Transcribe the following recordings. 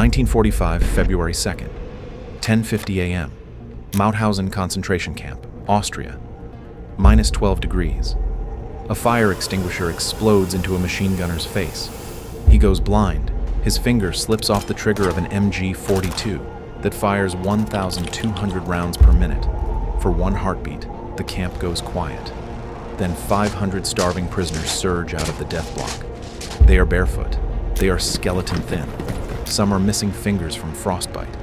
1945, February 2nd, 10:50 a.m. Mauthausen concentration camp, Austria. Minus 12 degrees. A fire extinguisher explodes into a machine gunner's face. He goes blind. His finger slips off the trigger of an MG-42 that fires 1,200 rounds per minute. For one heartbeat, the camp goes quiet. Then 500 starving prisoners surge out of the death block. They are barefoot. They are skeleton thin. Some are missing fingers from frostbite.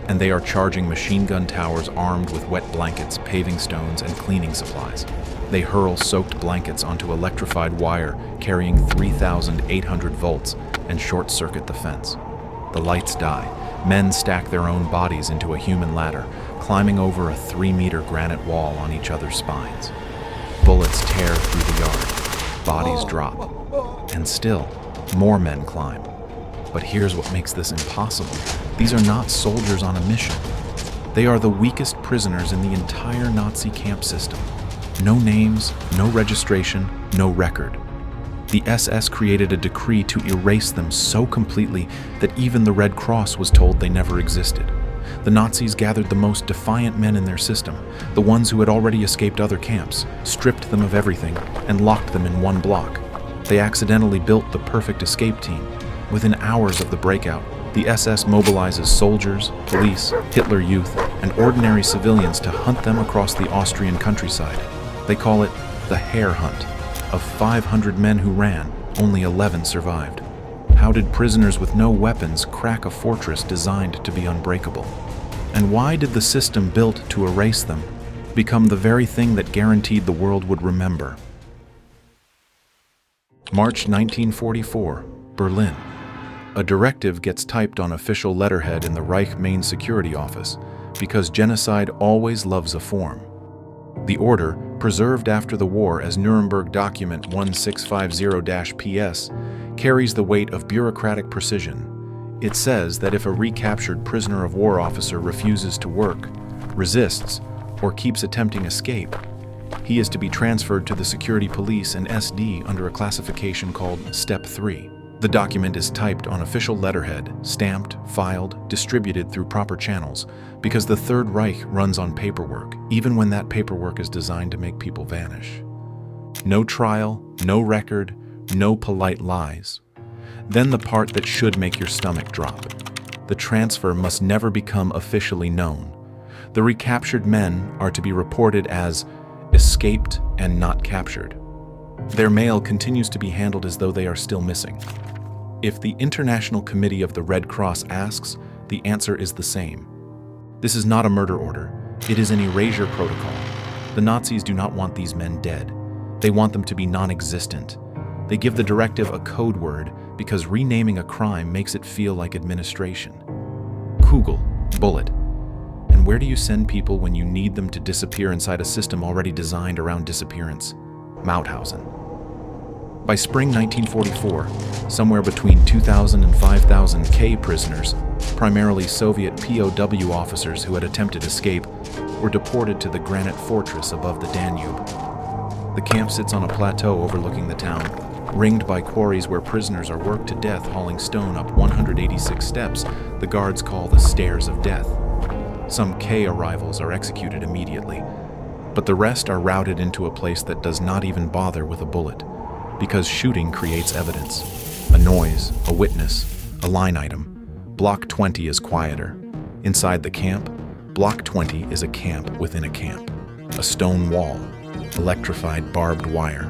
And they are charging machine gun towers armed with wet blankets, paving stones, and cleaning supplies. They hurl soaked blankets onto electrified wire carrying 3,800 volts and short-circuit the fence. The lights die. Men stack their own bodies into a human ladder, climbing over a 3-meter granite wall on each other's spines. Bullets tear through the yard. Bodies drop. And still, more men climb. But here's what makes this impossible. These are not soldiers on a mission. They are the weakest prisoners in the entire Nazi camp system. No names, no registration, no record. The SS created a decree to erase them so completely that even the Red Cross was told they never existed. The Nazis gathered the most defiant men in their system, the ones who had already escaped other camps, stripped them of everything, and locked them in one block. They accidentally built the perfect escape team. Within hours of the breakout, the SS mobilizes soldiers, police, Hitler Youth, and ordinary civilians to hunt them across the Austrian countryside. They call it the Hare Hunt. Of 500 men who ran, only 11 survived. How did prisoners with no weapons crack a fortress designed to be unbreakable? And why did the system built to erase them become the very thing that guaranteed the world would remember? March 1944, Berlin. A directive gets typed on official letterhead in the Reich Main Security Office because genocide always loves a form. The order, preserved after the war as Nuremberg Document 1650-PS, carries the weight of bureaucratic precision. It says that if a recaptured prisoner of war officer refuses to work, resists, or keeps attempting escape, he is to be transferred to the security police and SD under a classification called Step 3. The document is typed on official letterhead, stamped, filed, distributed through proper channels, because the Third Reich runs on paperwork, even when that paperwork is designed to make people vanish. No trial, no record, no polite lies. Then the part that should make your stomach drop. The transfer must never become officially known. The recaptured men are to be reported as escaped and not captured. Their mail continues to be handled as though they are still missing. If the International Committee of the Red Cross asks, the answer is the same. This is not a murder order. It is an erasure protocol. The Nazis do not want these men dead. They want them to be non-existent. They give the directive a code word because renaming a crime makes it feel like administration. Kugel, bullet. And where do you send people when you need them to disappear inside a system already designed around disappearance? Mauthausen. By spring 1944, somewhere between 2,000 and 5,000 K prisoners, primarily Soviet POW officers who had attempted escape, were deported to the granite fortress above the Danube. The camp sits on a plateau overlooking the town, ringed by quarries where prisoners are worked to death hauling stone up 186 steps the guards call the Stairs of Death. Some K arrivals are executed immediately, but the rest are routed into a place that does not even bother with a bullet, because shooting creates evidence. A noise, a witness, a line item. Block 20 is quieter. Inside the camp, Block 20 is a camp within a camp. A stone wall, electrified barbed wire.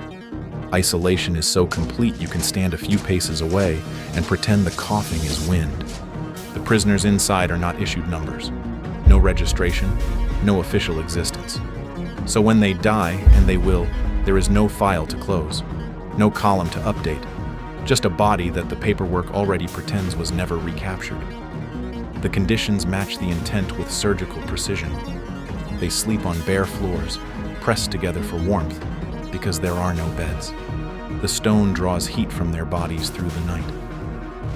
Isolation is so complete you can stand a few paces away and pretend the coughing is wind. The prisoners inside are not issued numbers. No registration, no official existence. So when they die, and they will, there is no file to close. No column to update, just a body that the paperwork already pretends was never recaptured. The conditions match the intent with surgical precision. They sleep on bare floors, pressed together for warmth, because there are no beds. The stone draws heat from their bodies through the night.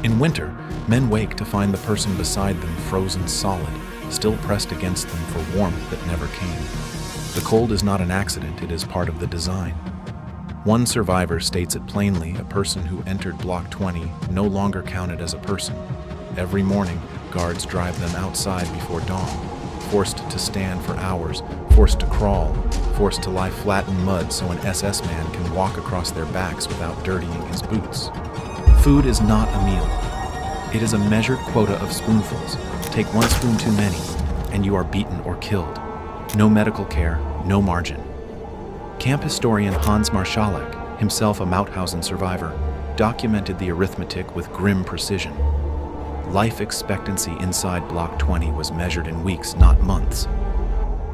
In winter, men wake to find the person beside them frozen solid, still pressed against them for warmth that never came. The cold is not an accident, it is part of the design. One survivor states it plainly: a person who entered Block 20 no longer counted as a person. Every morning, guards drive them outside before dawn, forced to stand for hours, forced to crawl, forced to lie flat in mud so an SS man can walk across their backs without dirtying his boots. Food is not a meal. It is a measured quota of spoonfuls. Take one spoon too many, and you are beaten or killed. No medical care, no margin. Camp historian Hans Marschalek, himself a Mauthausen survivor, documented the arithmetic with grim precision. Life expectancy inside Block 20 was measured in weeks, not months.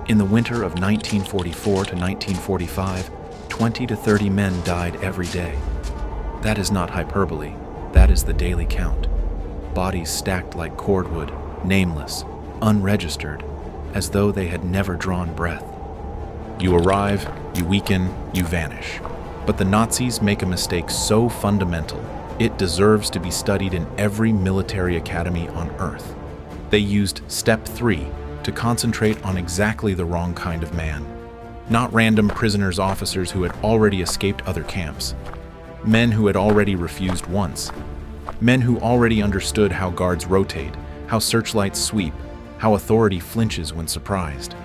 In the winter of 1944 to 1945, 20 to 30 men died every day. That is not hyperbole, that is the daily count. Bodies stacked like cordwood, nameless, unregistered, as though they had never drawn breath. You arrive, you weaken, you vanish. But the Nazis make a mistake so fundamental, it deserves to be studied in every military academy on Earth. They used Step 3 to concentrate on exactly the wrong kind of man. Not random prisoners officers who had already escaped other camps. Men who had already refused once. Men who already understood how guards rotate, how searchlights sweep, how authority flinches when surprised.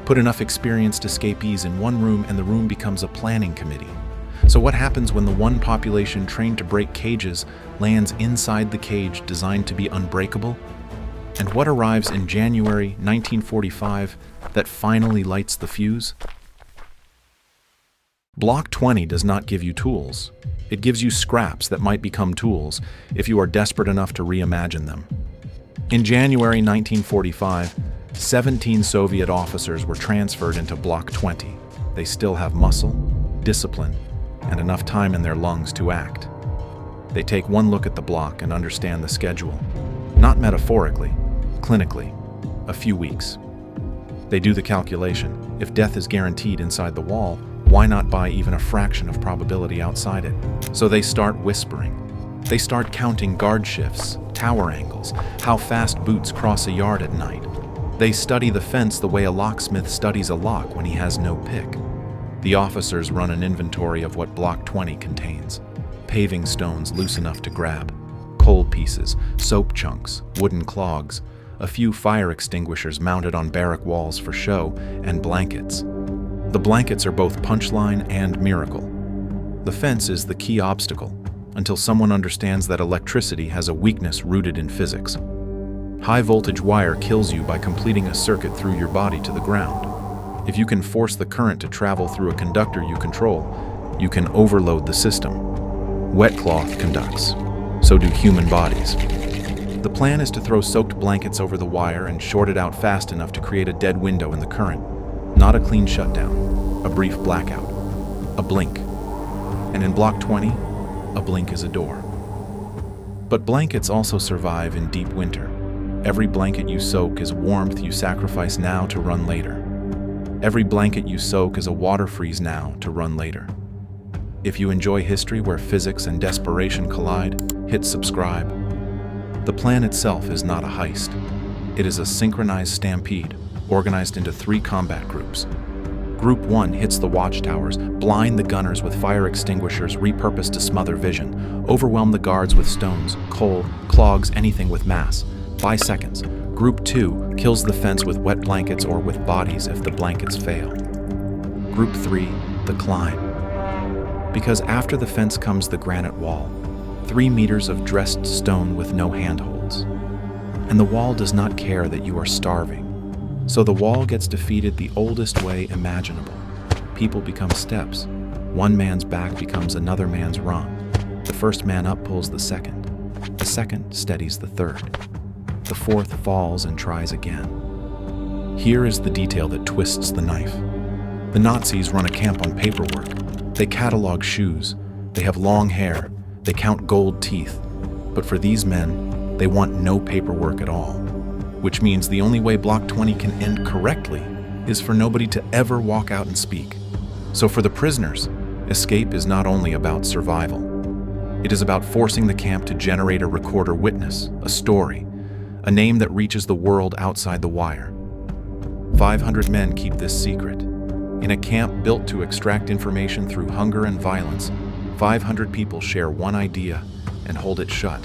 Put enough experienced escapees in one room and the room becomes a planning committee. So what happens when the one population trained to break cages lands inside the cage designed to be unbreakable? And what arrives in January 1945 that finally lights the fuse? Block 20 does not give you tools. It gives you scraps that might become tools if you are desperate enough to reimagine them. In January 1945, 17 Soviet officers were transferred into Block 20. They still have muscle, discipline, and enough time in their lungs to act. They take one look at the block and understand the schedule. Not metaphorically, clinically, a few weeks. They do the calculation. If death is guaranteed inside the wall, why not buy even a fraction of probability outside it? So they start whispering. They start counting guard shifts, tower angles, how fast boots cross a yard at night. They study the fence the way a locksmith studies a lock when he has no pick. The officers run an inventory of what Block 20 contains. Paving stones loose enough to grab, coal pieces, soap chunks, wooden clogs, a few fire extinguishers mounted on barrack walls for show, and blankets. The blankets are both punchline and miracle. The fence is the key obstacle, until someone understands that electricity has a weakness rooted in physics. High voltage wire kills you by completing a circuit through your body to the ground. If you can force the current to travel through a conductor you control, you can overload the system. Wet cloth conducts. So do human bodies. The plan is to throw soaked blankets over the wire and short it out fast enough to create a dead window in the current. Not a clean shutdown, a brief blackout, a blink. And in Block 20, a blink is a door. But blankets also survive in deep winter. Every blanket you soak is warmth you sacrifice now to run later. Every blanket you soak is a water freeze now to run later. If you enjoy history where physics and desperation collide, hit subscribe. The plan itself is not a heist. It is a synchronized stampede, organized into 3 combat groups. Group 1 hits the watchtowers, blind the gunners with fire extinguishers repurposed to smother vision, overwhelm the guards with stones, coal, clogs, anything with mass. By seconds. Group 2 kills the fence with wet blankets or with bodies if the blankets fail. Group 3, the climb. Because after the fence comes the granite wall, 3 meters of dressed stone with no handholds. And the wall does not care that you are starving. So the wall gets defeated the oldest way imaginable. People become steps. One man's back becomes another man's rung. The first man up pulls the second. The second steadies the third. The fourth falls and tries again. Here is the detail that twists the knife. The Nazis run a camp on paperwork. They catalog shoes. They have long hair. They count gold teeth. But for these men, they want no paperwork at all. Which means the only way Block 20 can end correctly is for nobody to ever walk out and speak. So for the prisoners, escape is not only about survival. It is about forcing the camp to generate a recorder witness, a story, a name that reaches the world outside the wire. 500 men keep this secret. In a camp built to extract information through hunger and violence, 500 people share one idea and hold it shut.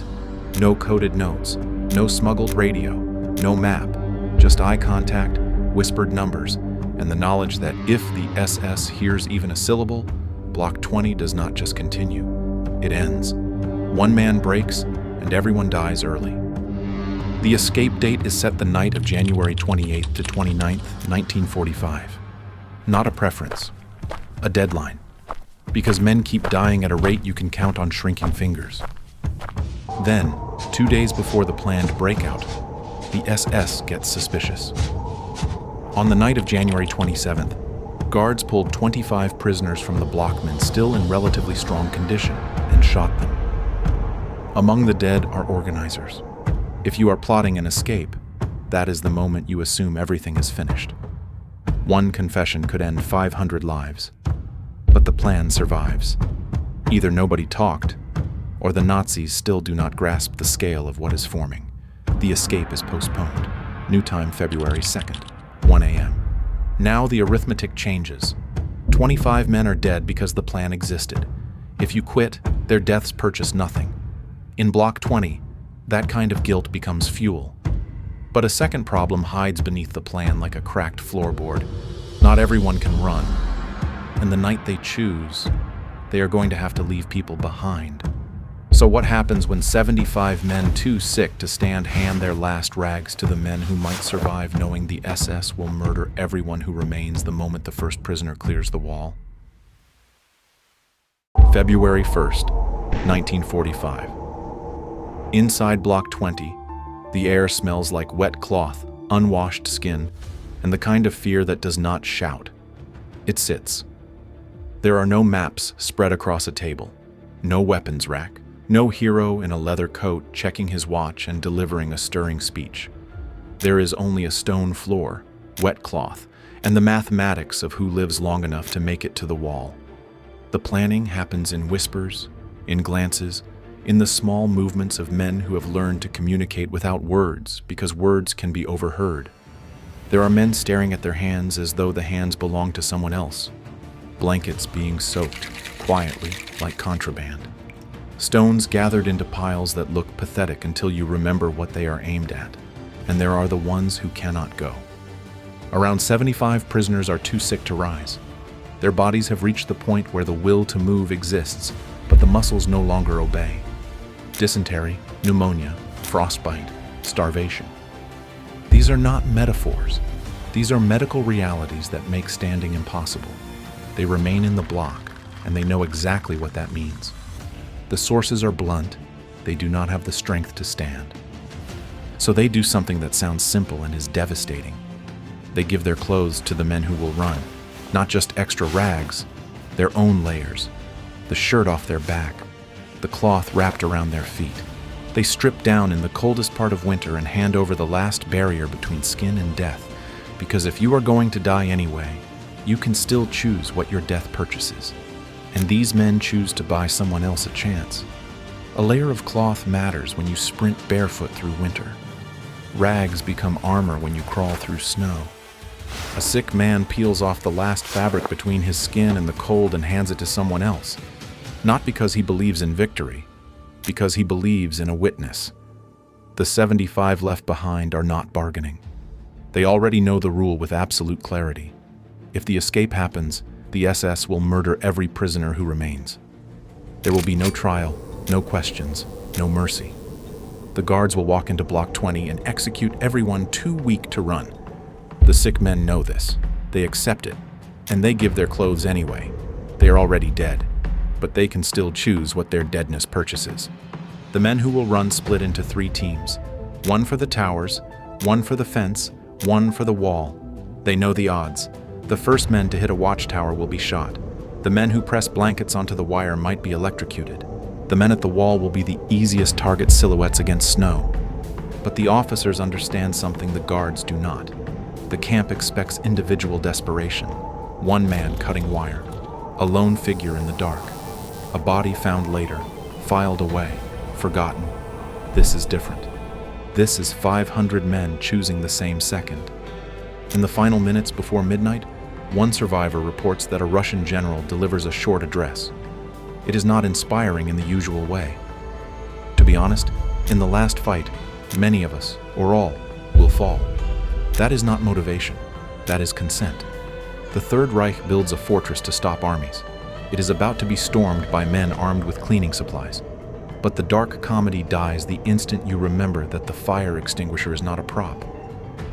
No coded notes, No smuggled radio, no map, just eye contact, whispered numbers, and the knowledge that if the SS hears even a syllable, Block 20 does not just continue, it ends. One man breaks, and everyone dies early. The escape date is set the night of January 28th to 29th, 1945. Not a preference, a deadline. Because men keep dying at a rate you can count on shrinking fingers. Then, 2 days before the planned breakout, the SS gets suspicious. On the night of January 27th, guards pulled 25 prisoners from the blockmen still in relatively strong condition and shot them. Among the dead are organizers. If you are plotting an escape, that is the moment you assume everything is finished. One confession could end 500 lives, but the plan survives. Either nobody talked, or the Nazis still do not grasp the scale of what is forming. The escape is postponed. New time February 2nd, 1 a.m. Now the arithmetic changes. 25 men are dead because the plan existed. If you quit, their deaths purchase nothing. In Block 20, that kind of guilt becomes fuel. But a second problem hides beneath the plan like a cracked floorboard. Not everyone can run. And the night they choose, they are going to have to leave people behind. So what happens when 75 men too sick to stand hand their last rags to the men who might survive, knowing the SS will murder everyone who remains the moment the first prisoner clears the wall? February 1st, 1945. Inside Block 20, the air smells like wet cloth, unwashed skin, and the kind of fear that does not shout. It sits. There are no maps spread across a table, no weapons rack, no hero in a leather coat checking his watch and delivering a stirring speech. There is only a stone floor, wet cloth, and the mathematics of who lives long enough to make it to the wall. The planning happens in whispers, in glances, in the small movements of men who have learned to communicate without words because words can be overheard. There are men staring at their hands as though the hands belong to someone else. Blankets being soaked, quietly, like contraband. Stones gathered into piles that look pathetic until you remember what they are aimed at. And there are the ones who cannot go. Around 75 prisoners are too sick to rise. Their bodies have reached the point where the will to move exists, but the muscles no longer obey. Dysentery, pneumonia, frostbite, starvation. These are not metaphors. These are medical realities that make standing impossible. They remain in the block, and they know exactly what that means. The sources are blunt. They do not have the strength to stand. So they do something that sounds simple and is devastating. They give their clothes to the men who will run, not just extra rags, their own layers, the shirt off their back, the cloth wrapped around their feet. They strip down in the coldest part of winter and hand over the last barrier between skin and death, because if you are going to die anyway, you can still choose what your death purchases. And these men choose to buy someone else a chance. A layer of cloth matters when you sprint barefoot through winter. Rags become armor when you crawl through snow. A sick man peels off the last fabric between his skin and the cold and hands it to someone else. Not because he believes in victory, because he believes in a witness. The 75 left behind are not bargaining. They already know the rule with absolute clarity. If the escape happens, the SS will murder every prisoner who remains. There will be no trial, no questions, no mercy. The guards will walk into Block 20 and execute everyone too weak to run. The sick men know this. They accept it, and they give their clothes anyway. They are already dead, but they can still choose what their deadness purchases. The men who will run split into 3 teams. One for the towers, one for the fence, one for the wall. They know the odds. The first men to hit a watchtower will be shot. The men who press blankets onto the wire might be electrocuted. The men at the wall will be the easiest target silhouettes against snow. But the officers understand something the guards do not. The camp expects individual desperation. One man cutting wire. A lone figure in the dark. A body found later, filed away, forgotten. This is different. This is 500 men choosing the same second. In the final minutes before midnight, one survivor reports that a Russian general delivers a short address. It is not inspiring in the usual way. To be honest, in the last fight, many of us, or all, will fall. That is not motivation. That is consent. The Third Reich builds a fortress to stop armies. It is about to be stormed by men armed with cleaning supplies. But the dark comedy dies the instant you remember that the fire extinguisher is not a prop.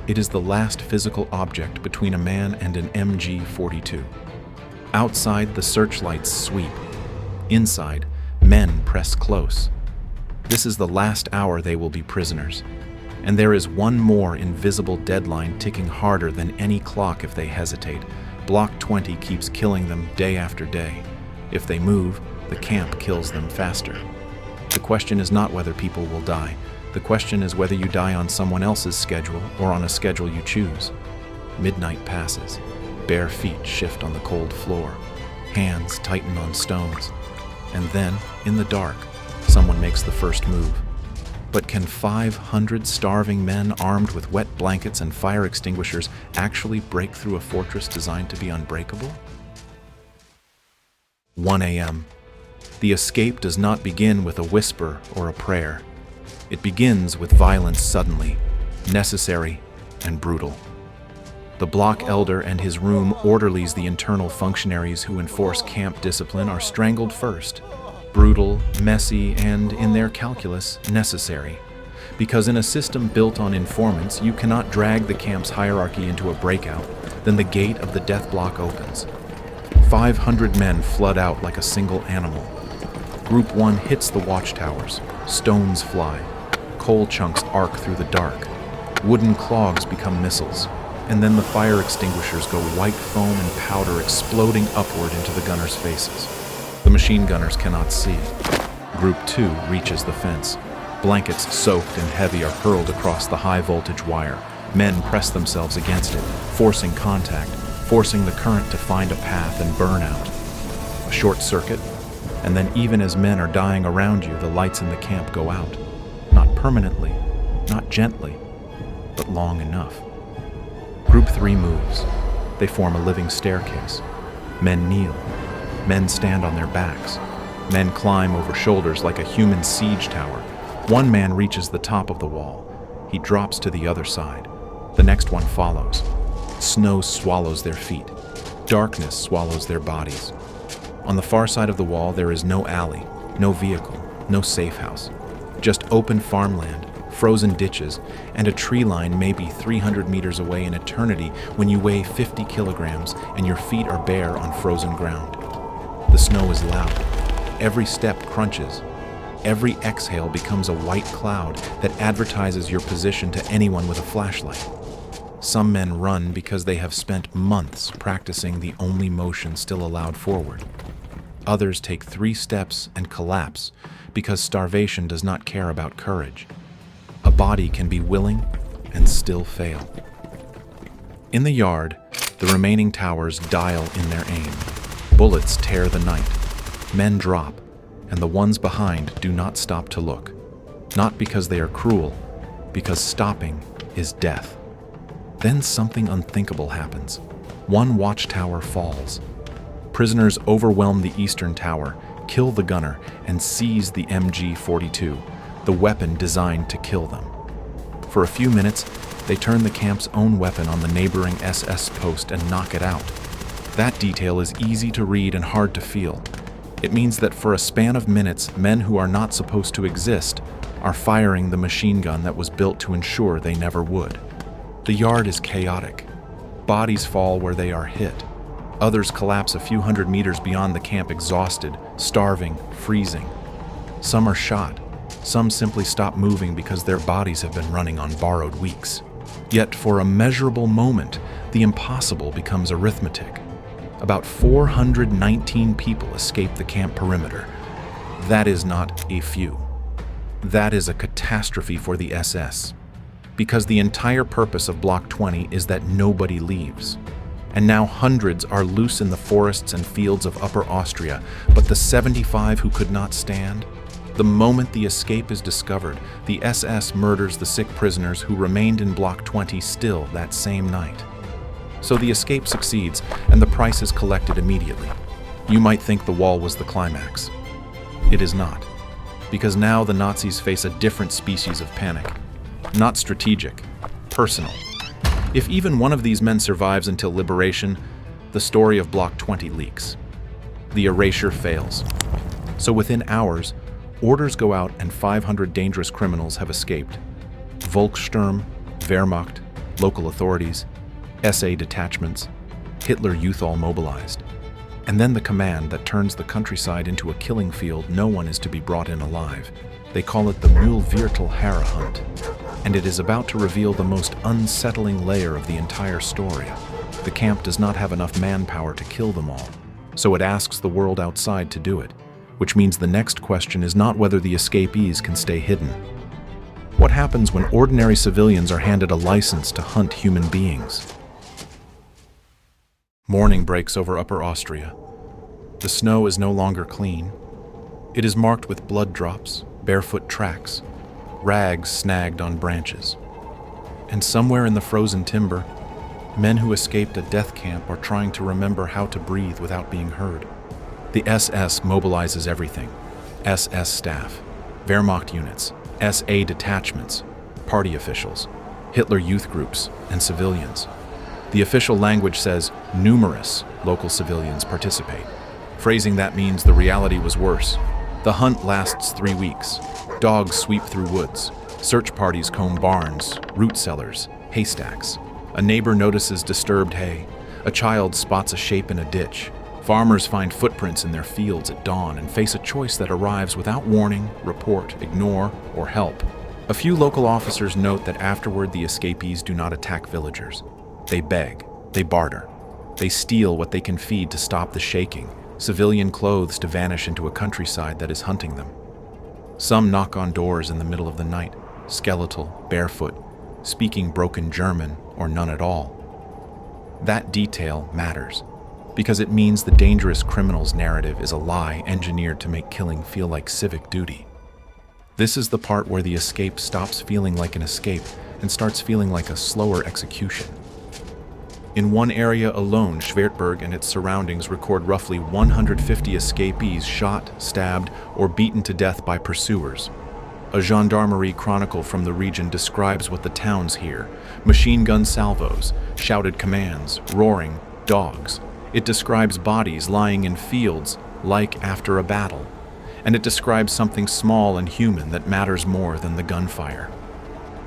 It is the last physical object between a man and an MG-42. Outside, the searchlights sweep. Inside, men press close. This is the last hour they will be prisoners. And there is one more invisible deadline ticking harder than any clock if they hesitate. Block 20 keeps killing them day after day. If they move, the camp kills them faster. The question is not whether people will die. The question is whether you die on someone else's schedule or on a schedule you choose. Midnight passes. Bare feet shift on the cold floor. Hands tighten on stones. And then, in the dark, someone makes the first move. But can 500 starving men armed with wet blankets and fire extinguishers actually break through a fortress designed to be unbreakable? 1 a.m. The escape does not begin with a whisper or a prayer. It begins with violence suddenly, necessary and brutal. The block elder and his room orderlies, the internal functionaries who enforce camp discipline, are strangled first. Brutal, messy, and, in their calculus, necessary. Because in a system built on informants, you cannot drag the camp's hierarchy into a breakout. Then the gate of the death block opens. 500 men flood out like a single animal. Group 1 hits the watchtowers. Stones fly. Coal chunks arc through the dark. Wooden clogs become missiles. And then the fire extinguishers go white foam and powder exploding upward into the gunners' faces. The machine gunners cannot see. Group 2 reaches the fence. Blankets soaked and heavy are hurled across the high-voltage wire. Men press themselves against it, forcing contact, forcing the current to find a path and burn out. A short circuit, and then even as men are dying around you, the lights in the camp go out. Not permanently, not gently, but long enough. Group 3 moves. They form a living staircase. Men kneel. Men stand on their backs. Men climb over shoulders like a human siege tower. One man reaches the top of the wall. He drops to the other side. The next one follows. Snow swallows their feet. Darkness swallows their bodies. On the far side of the wall, there is no alley, no vehicle, no safe house. Just open farmland, frozen ditches, and a tree line maybe 300 meters away in eternity when you weigh 50 kilograms and your feet are bare on frozen ground. The snow is loud. Every step crunches. Every exhale becomes a white cloud that advertises your position to anyone with a flashlight. Some men run because they have spent months practicing the only motion still allowed forward. Others take 3 steps and collapse because starvation does not care about courage. A body can be willing and still fail. In the yard, the remaining towers dial in their aim. Bullets tear the night. Men drop, and the ones behind do not stop to look. Not because they are cruel, because stopping is death. Then something unthinkable happens. One watchtower falls. Prisoners overwhelm the eastern tower, kill the gunner, and seize the MG-42, the weapon designed to kill them. For a few minutes, they turn the camp's own weapon on the neighboring SS post and knock it out. That detail is easy to read and hard to feel. It means that for a span of minutes, men who are not supposed to exist are firing the machine gun that was built to ensure they never would. The yard is chaotic. Bodies fall where they are hit. Others collapse a few hundred meters beyond the camp exhausted, starving, freezing. Some are shot. Some simply stop moving because their bodies have been running on borrowed weeks. Yet for a measurable moment, the impossible becomes arithmetic. About 419 people escape the camp perimeter. That is not a few. That is a catastrophe for the SS. Because the entire purpose of Block 20 is that nobody leaves. And now hundreds are loose in the forests and fields of Upper Austria, but the 75 who could not stand? The moment the escape is discovered, the SS murders the sick prisoners who remained in Block 20 still that same night. So the escape succeeds, and the price is collected immediately. You might think the wall was the climax. It is not, because now the Nazis face a different species of panic. Not strategic, personal. If even one of these men survives until liberation, the story of Block 20 leaks. The erasure fails. So within hours, orders go out and 500 dangerous criminals have escaped. Volkssturm, Wehrmacht, local authorities, SA detachments, Hitler Youth all mobilized. And then the command that turns the countryside into a killing field no one is to be brought in alive. They call it the Mühlviertel Hare Hunt. And it is about to reveal the most unsettling layer of the entire story. The camp does not have enough manpower to kill them all, so it asks the world outside to do it, which means the next question is not whether the escapees can stay hidden. What happens when ordinary civilians are handed a license to hunt human beings? Morning breaks over Upper Austria. The snow is no longer clean. It is marked with blood drops, barefoot tracks, rags snagged on branches. And somewhere in the frozen timber, men who escaped a death camp are trying to remember how to breathe without being heard. The SS mobilizes everything. SS staff, Wehrmacht units, SA detachments, party officials, Hitler youth groups, and civilians. The official language says numerous local civilians participate. Phrasing that means the reality was worse. The hunt lasts 3 weeks. Dogs sweep through woods. Search parties comb barns, root cellars, haystacks. A neighbor notices disturbed hay. A child spots a shape in a ditch. Farmers find footprints in their fields at dawn and face a choice that arrives without warning, report, ignore, or help. A few local officers note that afterward the escapees do not attack villagers. They beg, they barter, they steal what they can feed to stop the shaking, civilian clothes to vanish into a countryside that is hunting them. Some knock on doors in the middle of the night, skeletal, barefoot, speaking broken German or none at all. That detail matters, because it means the dangerous criminal's narrative is a lie engineered to make killing feel like civic duty. This is the part where the escape stops feeling like an escape and starts feeling like a slower execution. In one area alone, Schwertberg and its surroundings record roughly 150 escapees shot, stabbed, or beaten to death by pursuers. A gendarmerie chronicle from the region describes what the towns hear: machine gun salvos, shouted commands, roaring, dogs. It describes bodies lying in fields like after a battle. And it describes something small and human that matters more than the gunfire.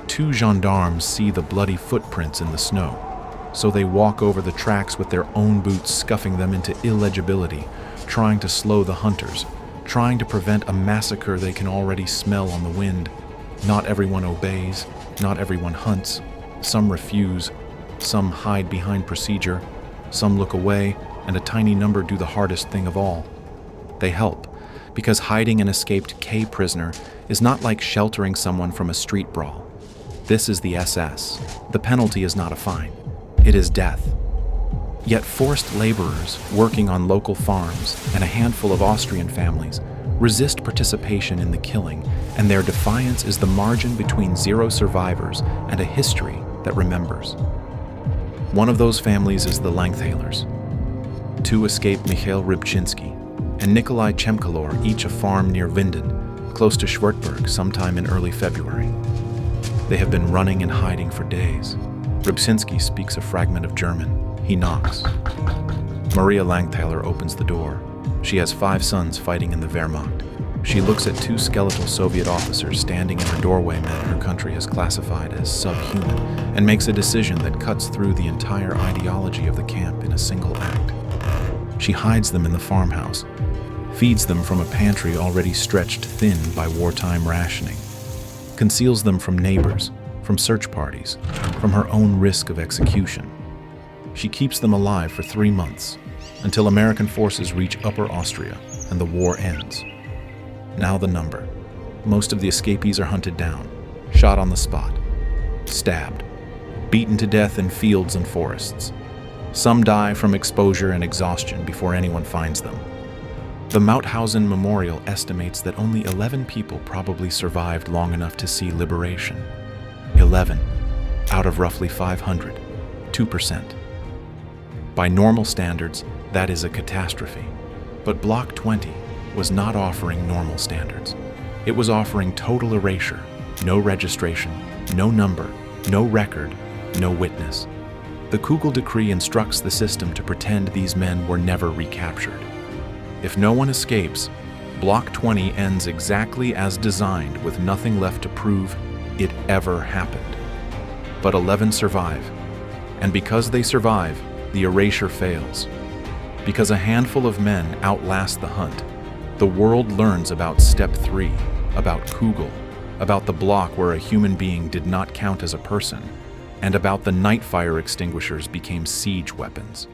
2 gendarmes see the bloody footprints in the snow, so they walk over the tracks with their own boots, scuffing them into illegibility, trying to slow the hunters, trying to prevent a massacre they can already smell on the wind. Not everyone obeys, not everyone hunts. Some refuse, some hide behind procedure, some look away, and a tiny number do the hardest thing of all. They help, because hiding an escaped K prisoner is not like sheltering someone from a street brawl. This is the SS. The penalty is not a fine. It is death. Yet forced laborers working on local farms and a handful of Austrian families resist participation in the killing, and their defiance is the margin between 0 survivors and a history that remembers. One of those families is the Langthalers. 2 escaped Michael Rybczynski and Nikolai Chemkalor, each a farm near Winden, close to Schwertberg, sometime in early February. They have been running and hiding for days. Rybczynski speaks a fragment of German. He knocks. Maria Langthaler opens the door. She has 5 sons fighting in the Wehrmacht. She looks at 2 skeletal Soviet officers standing in the doorway men her country has classified as subhuman, and makes a decision that cuts through the entire ideology of the camp in a single act. She hides them in the farmhouse, feeds them from a pantry already stretched thin by wartime rationing, conceals them from neighbors, from search parties, from her own risk of execution. She keeps them alive for 3 months, until American forces reach Upper Austria and the war ends. Now the number. Most of the escapees are hunted down, shot on the spot, stabbed, beaten to death in fields and forests. Some die from exposure and exhaustion before anyone finds them. The Mauthausen Memorial estimates that only 11 people probably survived long enough to see liberation. 11 out of roughly 500, 2%. By normal standards, that is a catastrophe. But Block 20 was not offering normal standards. It was offering total erasure, no registration, No number, no record, no witness. The Kugel decree instructs the system to pretend these men were never recaptured. If no one escapes, Block 20 ends exactly as designed, with nothing left to prove it ever happened. But 11 survive, and because they survive, the erasure fails. Because a handful of men outlast the hunt, the world learns about Step 3, about Kugel, about the block where a human being did not count as a person, and about the night fire extinguishers became siege weapons.